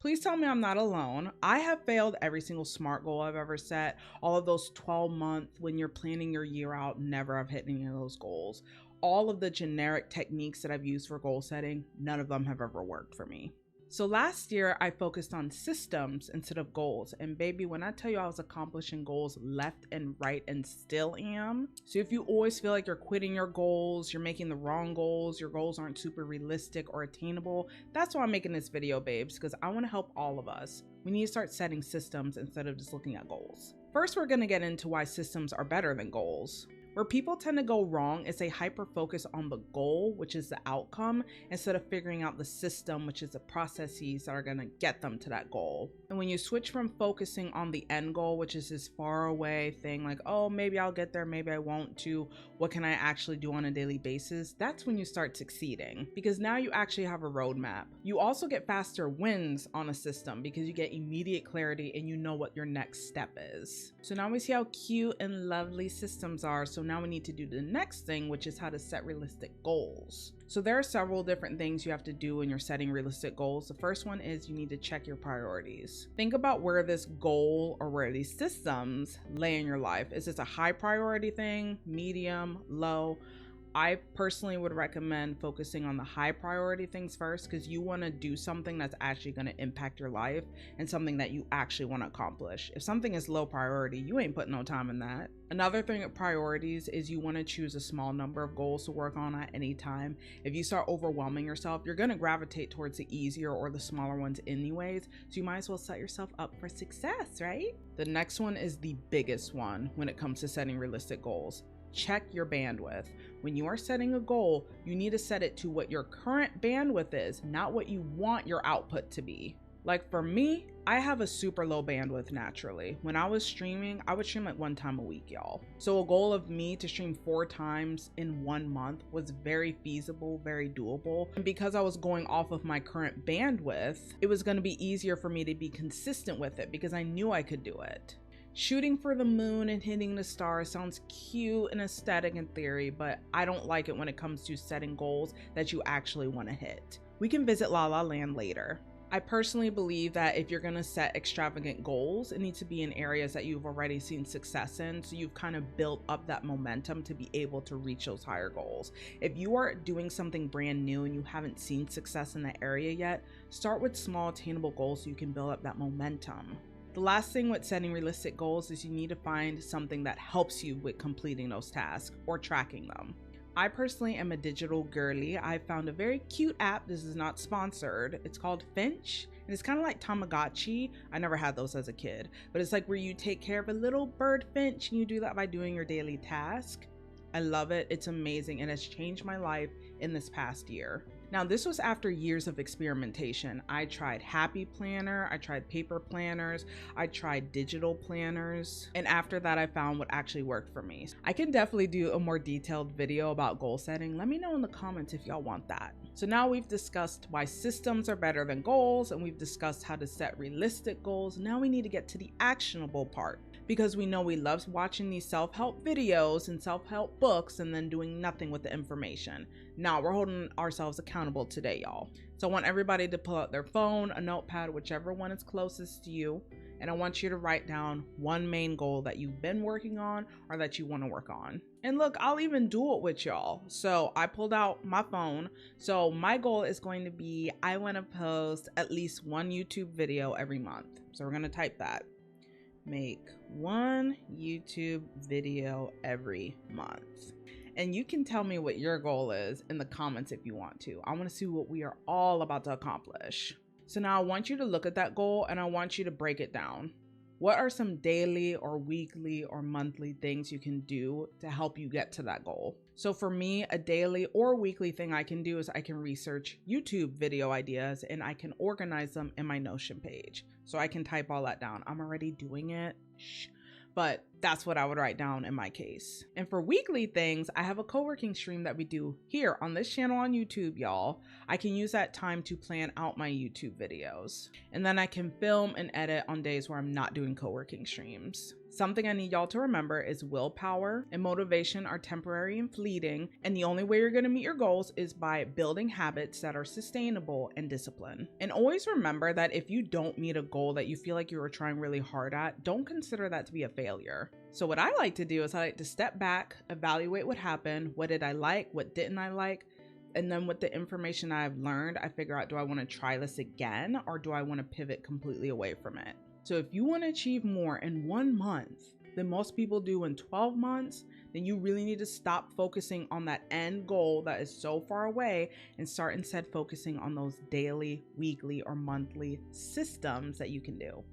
Please tell me I'm not alone. I have failed every single SMART goal I've ever set. All of those 12-month when you're planning your year out, never have hit any of those goals. All of the generic techniques that I've used for goal setting, none of them have ever worked for me. So last year I focused on systems instead of goals. And baby, when I tell you I was accomplishing goals left and right and still am. So if you always feel like you're quitting your goals, you're making the wrong goals, your goals aren't super realistic or attainable, that's why I'm making this video, babes, because I want to help all of us. We need to start setting systems instead of just looking at goals. First, we're going to get into why systems are better than goals. Where people tend to go wrong is they hyper focus on the goal, which is the outcome, instead of figuring out the system, which is the processes that are going to get them to that goal. And when you switch from focusing on the end goal, which is this far away thing like, oh, maybe I'll get there, maybe I won't, to what can I actually do on a daily basis, that's when you start succeeding, because now you actually have a roadmap. You also get faster wins on a system because you get immediate clarity and you know what your next step is. So now we see how cute and lovely systems are. So now we need to do the next thing, which is how to set realistic goals. So there are several different things you have to do when you're setting realistic goals. The first one is you need to check your priorities. Think about where this goal or where these systems lay in your life. Is this a high priority thing, medium, low? I personally would recommend focusing on the high priority things first, because you want to do something that's actually going to impact your life and something that you actually want to accomplish. If something is low priority, you ain't putting no time in that. Another thing with priorities is you want to choose a small number of goals to work on at any time. If you start overwhelming yourself, you're going to gravitate towards the easier or the smaller ones anyways, so you might as well set yourself up for success, right? The next one is the biggest one when it comes to setting realistic goals. Check your bandwidth. When you are setting a goal, you need to set it to what your current bandwidth is, not what you want your output to be. Like for me, I have a super low bandwidth naturally. When I was streaming, I would stream like 1 time a week, y'all. So a goal of me to stream 4 times in 1 month was very feasible, very doable. And because I was going off of my current bandwidth, it was going to be easier for me to be consistent with it because I knew I could do it. Shooting for the moon and hitting the stars sounds cute and aesthetic in theory, but I don't like it when it comes to setting goals that you actually want to hit. We can visit La La Land later. I personally believe that if you're going to set extravagant goals, it needs to be in areas that you've already seen success in, so you've kind of built up that momentum to be able to reach those higher goals. If you are doing something brand new and you haven't seen success in that area yet, start with small attainable goals so you can build up that momentum. The last thing with setting realistic goals is you need to find something that helps you with completing those tasks or tracking them. I personally am a digital girly. I found a very cute app. This is not sponsored. It's called Finch, and it's kind of like Tamagotchi. I never had those as a kid, but it's like where you take care of a little bird finch and you do that by doing your daily task. I love it. It's amazing and has changed my life in this past year. Now, this was after years of experimentation. I tried Happy Planner, I tried paper planners, I tried digital planners, and after that I found what actually worked for me. I can definitely do a more detailed video about goal setting. Let me know in the comments if y'all want that. So now we've discussed why systems are better than goals, and we've discussed how to set realistic goals. Now we need to get to the actionable part, because we know we love watching these self-help videos and self-help books and then doing nothing with the information. Now we're holding ourselves accountable today, y'all. So I want everybody to pull out their phone, a notepad, whichever one is closest to you, and I want you to write down one main goal that you've been working on or that you want to work on. And look, I'll even do it with y'all. So I pulled out my phone. So my goal is going to be, I want to post at least 1 YouTube video every month. So we're going to type that. Make 1 YouTube video every month. And you can tell me what your goal is in the comments if you want to. I want to see what we are all about to accomplish. So now I want you to look at that goal and I want you to break it down. What are some daily or weekly or monthly things you can do to help you get to that goal? So for me, a daily or weekly thing I can do is I can research YouTube video ideas and I can organize them in my Notion page. So I can type all that down. I'm already doing it. Shh. But that's what I would write down in my case. And for weekly things, I have a co-working stream that we do here on this channel on YouTube, y'all. I can use that time to plan out my YouTube videos. And then I can film and edit on days where I'm not doing co-working streams. Something I need y'all to remember is willpower and motivation are temporary and fleeting, and the only way you're going to meet your goals is by building habits that are sustainable and disciplined. And always remember that if you don't meet a goal that you feel like you were trying really hard at, don't consider that to be a failure. So what I like to do is I like to step back, evaluate what happened, what did I like, what didn't I like, and then with the information I've learned, I figure out, do I want to try this again or do I want to pivot completely away from it? So if you want to achieve more in 1 month than most people do in 12 months, then you really need to stop focusing on that end goal that is so far away and start instead focusing on those daily, weekly, or monthly systems that you can do.